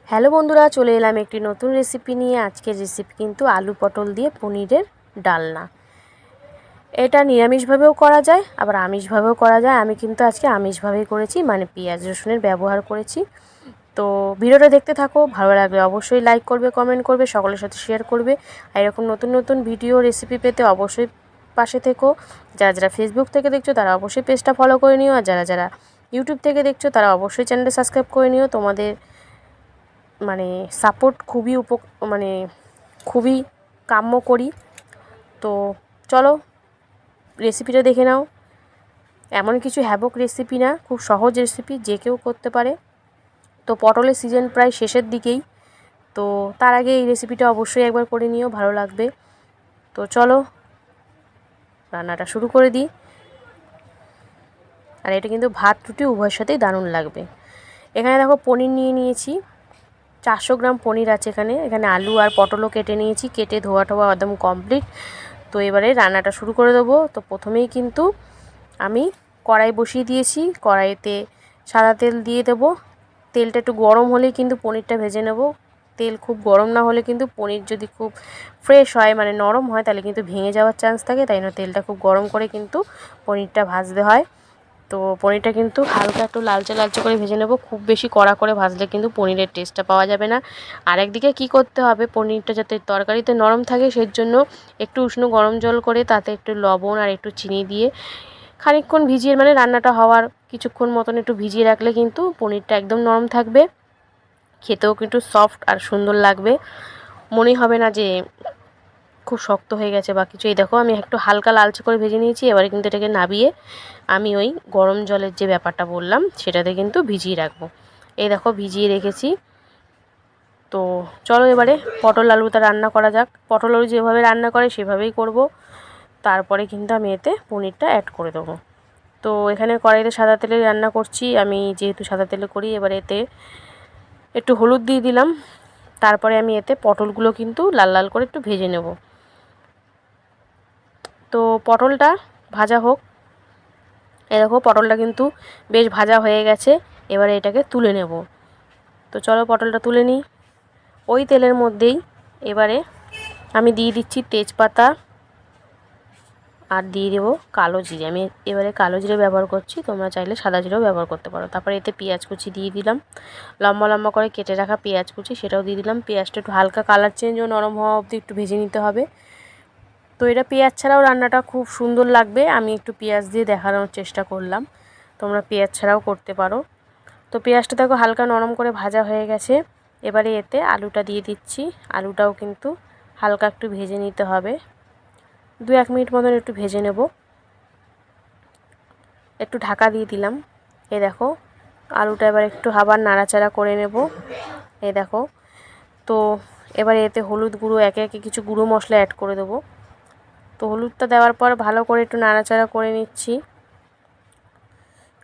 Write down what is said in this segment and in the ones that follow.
Hello বন্ধুরা, চলে এলাম একটি নতুন রেসিপি নিয়ে। আজকের রেসিপি কিন্তু আলু পটল দিয়ে পনিরের ডালনা। এটা নিরামিষভাবেও করা যায়, আবার আমিষভাবেও করা যায়। আমি কিন্তু আজকে আমিষভাবেই করেছি, মানে পেঁয়াজ রসুনের ব্যবহার করেছি। তো ভিডিওটা দেখতে থাকো, ভালো লাগলে অবশ্যই লাইক করবে, কমেন্ট করবে, সকলের সাথে শেয়ার করবে। আর এরকম নতুন নতুন ভিডিও রেসিপি পেতে অবশ্যই পাশে থেকো। যারা যারা ফেসবুক থেকে দেখছো তারা অবশ্যই পেজটা ফলো করে নিও, আর যারা যারা ইউটিউব থেকে দেখছো তারা অবশ্যই চ্যানেলটা সাবস্ক্রাইব করে নিও। তোমাদের মানে সাপোর্ট খুবই কাম্য করি। তো চলো রেসিপিটা দেখে নাও। এমন কিছু হ্যাবক রেসিপি না, খুব সহজ রেসিপি, যে কেউ করতে পারে। তো পটলের সিজন প্রায় শেষের দিকেই, তো তার আগে এই রেসিপিটা অবশ্যই একবার করে নিও, ভালো লাগবে। তো চলো রান্নাটা শুরু করে দিই। আর এটা কিন্তু ভাত রুটি উভয়ের সাথেই দারুণ লাগবে। এখানে দেখো পনির নিয়ে নিয়েছি, 400 গ্রাম পনির আছে এখানে। এখানে আলু আর পটলও কেটে নিয়েছি, কেটে ধোয়া টোয়া একদম কমপ্লিট। তো এবারে রান্নাটা শুরু করে দেবো। তো প্রথমেই কিন্তু আমি কড়াই বসিয়ে দিয়েছি, কড়াইতে সাদা তেল দিয়ে দেবো। তেলটা একটু গরম হলেই কিন্তু পনিরটা ভেজে নেব। তেল খুব গরম না হলে কিন্তু পনির যদি খুব ফ্রেশ হয়, মানে নরম হয়, তাহলে কিন্তু ভেঙে যাওয়ার চান্স থাকে। তাই না, তেলটা খুব গরম করে কিন্তু পনিরটা ভাজতে হয়। তো পনিরটা কিন্তু হালকা একটু লালচে লালচে করে ভেজে নেব। খুব বেশি কড়া করে ভাজলে কিন্তু পনিরের টেস্টটা পাওয়া যাবে না। আরেকদিকে কি করতে হবে, পনিরটা যাতে তরকারিতে নরম থাকে সেই জন্য একটু উষ্ণ গরম জল করে তাতে একটু লবণ আর একটু চিনি দিয়ে খানিকক্ষণ ভিজিয়ে, মানে রান্নাটা হওয়ার কিছুক্ষণ মতন একটু ভিজিয়ে রাখলে কিন্তু পনিরটা একদম নরম থাকবে। খেতেও কিন্তু সফট আর সুন্দর লাগবে, মনেই হবে না যে খুব শক্ত হয়ে গেছে বা কিছু। এই দেখো আমি একটু হালকা লালচে করে ভেজে নিয়েছি। এবারে কিন্তু এটাকে নাবিয়ে আমি ওই গরম জলের যে ব্যাপারটা বললাম সেটাতে কিন্তু ভিজিয়ে রাখবো। এই দেখো ভিজিয়ে রেখেছি। তো চলো এবারে পটল আলুটা রান্না করা যাক। পটল আলু যেভাবে রান্না করে সেভাবেই করব। তারপরে কিন্তু আমি এতে পনিরটা অ্যাড করে দেবো। তো এখানে কড়াইতে সাদা তেলে রান্না করছি আমি, যেহেতু সাদা তেলে করি। এবারে এতে একটু হলুদ দিয়ে দিলাম। তারপরে আমি এতে পটলগুলো কিন্তু লাল লাল করে একটু ভেজে নেব। তো পটলটা ভাজা হোক। দেখো পটলটা কিন্তু বেশ ভাজা হয়ে গেছে। এবারে এটাকে তুলে নেব। তো চলো পটলটা তুলে নিই। ওই তেলের মধ্যেই এবারে আমি দিয়ে দিচ্ছি তেজপাতা আর দিয়ে দেবো কালো জিরে। আমি এবারে কালো জিরে ব্যবহার করছি, তোমরা চাইলে সাদা জিরেও ব্যবহার করতে পারো। তারপরে এতে পেঁয়াজ কুচি দিয়ে দিলাম, লম্বা লম্বা করে কেটে রাখা পেঁয়াজ কুচি সেটাও দিয়ে দিলাম। পেঁয়াজটা একটু হালকা কালার চেঞ্জ ও নরম হওয়া অবধি একটু ভেজে নিতে হবে। তো এটা পেঁয়াজ ছাড়াও রান্নাটা খুব সুন্দর লাগবে, আমি একটু পেঁয়াজ দিয়ে দেখানোর চেষ্টা করলাম, তোমরা পেঁয়াজ ছাড়াও করতে পারো। তো পেঁয়াজটা দেখো হালকা নরম করে ভাজা হয়ে গেছে। এবারে এতে আলুটা দিয়ে দিচ্ছি। আলুটাও কিন্তু হালকা একটু ভেজে নিতে হবে, 2-1 মিনিট মতন একটু ভেজে নেব। একটু ঢাকা দিয়ে দিলাম। এই দেখো আলুটা এবার একটু আবার নাড়াচাড়া করে নেব। এই দেখো। তো এবারে এতে হলুদ গুঁড়ো, একে একে কিছু গুঁড়ো মশলা অ্যাড করে দেবো। তো হলুদটা দেওয়ার পর ভালো করে একটু নাড়াচাড়া করে নিচ্ছি।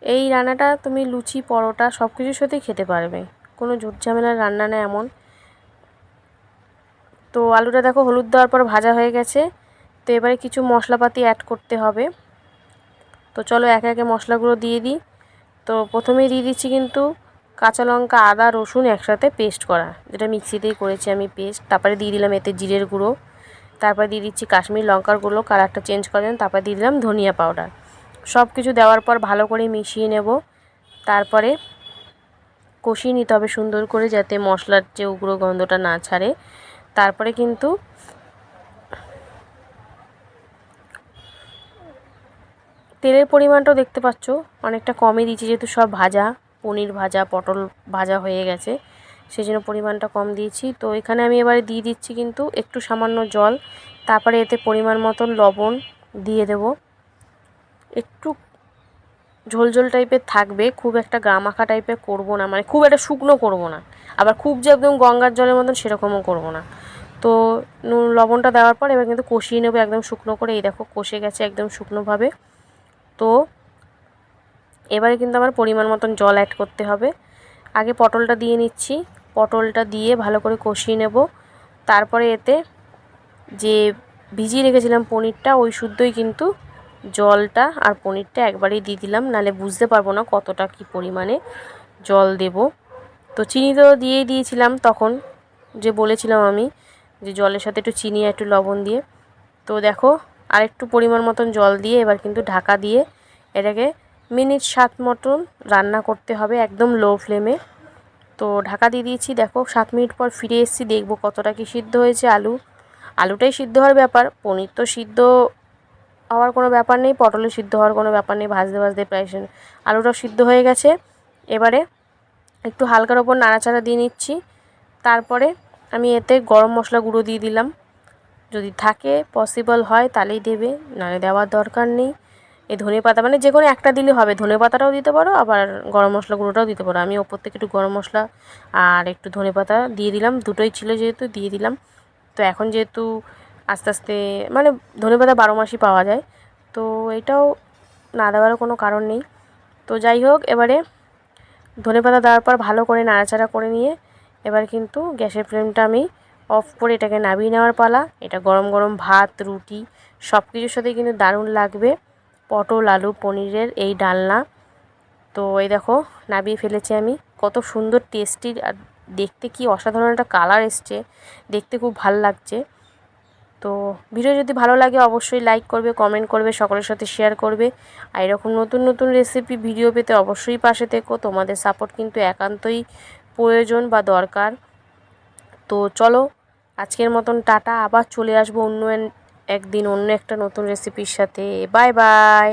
এই রান্নাটা তুমি লুচি পরোটা সব কিছুর সাথেই খেতে পারবে, কোনো ঝুট ঝামেলার রান্না না এমন। তো আলুটা দেখো হলুদ দেওয়ার পর ভাজা হয়ে গেছে। তো এবারে কিছু মশলাপাতি অ্যাড করতে হবে। তো চলো একে একে মশলাগুলো দিয়ে দিই। তো প্রথমেই দিয়ে দিচ্ছি কিন্তু কাঁচা লঙ্কা, আদা, রসুন একসাথে পেস্ট করা, যেটা মিক্সিতেই করেছি আমি পেস্ট। তারপরে দিয়ে দিলাম এতে জিরের গুঁড়ো। তারপরে দিয়ে দিচ্ছি কাশ্মীর লঙ্কার গুঁড়ো, কালারটা চেঞ্জ করার জন্য। তারপরে দিয়ে দিলাম ধনিয়া পাউডার। সব কিছু দেওয়ার পর ভালো করে মিশিয়ে নেব। তারপরে কষিয়ে নিতে হবে সুন্দর করে, যাতে মশলার যে উগ্র গন্ধটা না ছাড়ে। তারপরে কিন্তু তেলের পরিমাণটাও দেখতে পাচ্ছ অনেকটা কমই দিয়েছি, যেহেতু সব ভাজা, পনির ভাজা, পটল ভাজা হয়ে গেছে, সেই জন্য পরিমাণটা কম দিয়েছি। তো এখানে আমি এবারে দিয়ে দিচ্ছি কিন্তু একটু সামান্য জল। তারপরে এতে পরিমাণ মতন লবণ দিয়ে দেব। একটু ঝোলঝোল টাইপের থাকবে, খুব একটা গামাখা টাইপের করব না, মানে খুব একটা শুকনো করব না, আবার খুব যে একদম গঙ্গার জলের মতন সেরকমও করব না। তো লবণটা দেওয়ার পর এবার কিন্তু কষিয়ে নেব একদম শুকনো করে। এই দেখো কষে গেছে একদম শুকনোভাবে। তো এবারে কিন্তু আমার পরিমাণ মতন জল অ্যাড করতে হবে। আগে পটলটা দিয়ে নিচ্ছি, পটলটা দিয়ে ভালো করে কষিয়ে নেব। তারপরে এতে যে ভিজিয়ে রেখেছিলাম পনিরটা, ওই শুদ্ধই কিন্তু জলটা আর পনিরটা একবারেই দিয়ে দিলাম, নাহলে বুঝতে পারবো না কতটা কি পরিমাণে জল দেব। তো চিনি তো দিয়েই দিয়েছিলাম তখন, যে বলেছিলাম আমি যে জলের সাথে একটু চিনি আর একটু লবণ দিয়ে। তো দেখো আরেকটু পরিমাণ মতন জল দিয়ে এবার কিন্তু ঢাকা দিয়ে এটাকে মিনিট 7 মতন রান্না করতে হবে একদম লো ফ্লেমে। তো ঢাকা দিয়ে দিয়েছি। দেখো 7 মিনিট পর ফিরে এসেছি, দেখবো কতটা কি সিদ্ধ হয়েছে। আলুটাই সিদ্ধ হওয়ার ব্যাপার, পনির তো সিদ্ধ হওয়ার কোনো ব্যাপার নেই, পটলে সিদ্ধ হওয়ার কোনো ব্যাপার নেই। ভাজতে ভাজতে প্রায় আলুটাও সিদ্ধ হয়ে গেছে। এবারে একটু হালকার ওপর নাড়াচাড়া দিয়ে নিচ্ছি। তারপরে আমি এতে গরম মশলা গুঁড়ো দিয়ে দিলাম, যদি থাকে পসিবল হয় তাহলেই দেবে, নাহলে দেওয়ার দরকার নেই। এই ধনেপাতা মানে যে কোনো একটা দিলে হবে, ধনেপাতাটাও দিতে পারো আবার গরম মশলা গুঁড়োটাও দিতে পারো। আমি ওপর থেকে একটু গরম মশলা আর একটু ধনেপাতা দিয়ে দিলাম, দুটোই ছিল যেহেতু দিয়ে দিলাম। তো এখন যেহেতু আস্তে আস্তে মানে ধনেপাতা 12 মাসই পাওয়া যায়, তো এটাও না দেওয়ারও কোনো কারণ নেই। তো যাই হোক, এবারে ধনেপাতা দেওয়ার পর ভালো করে নাড়াচাড়া করে নিয়ে এবার কিন্তু গ্যাসের ফ্লেমটা আমি অফ করে এটাকে নামিয়ে নেওয়ার পালা। এটা গরম গরম ভাত, রুটি সব কিছুর সাথে কিন্তু দারুণ লাগবে পটল আলু পনিরের এই ডালনা। তো এই দেখো নামিয়ে ফেলেছি আমি, কত সুন্দর টেস্টি আর দেখতে কি অসাধারণ একটা কালার এসছে, দেখতে খুব ভালো লাগছে। তো ভিডিও যদি ভালো লাগে অবশ্যই লাইক করবে, কমেন্ট করবে, সকলের সাথে শেয়ার করবে। আর এরকম নতুন নতুন রেসিপি ভিডিও পেতে অবশ্যই পাশে থেকো, তোমাদের সাপোর্ট কিন্তু একান্তই প্রয়োজন বা দরকার। তো চলো আজকের মতন টাটা, আবার চলে আসবো অন্য একদিন অন্য একটা নতুন রেসিপির সাথে। Bye bye.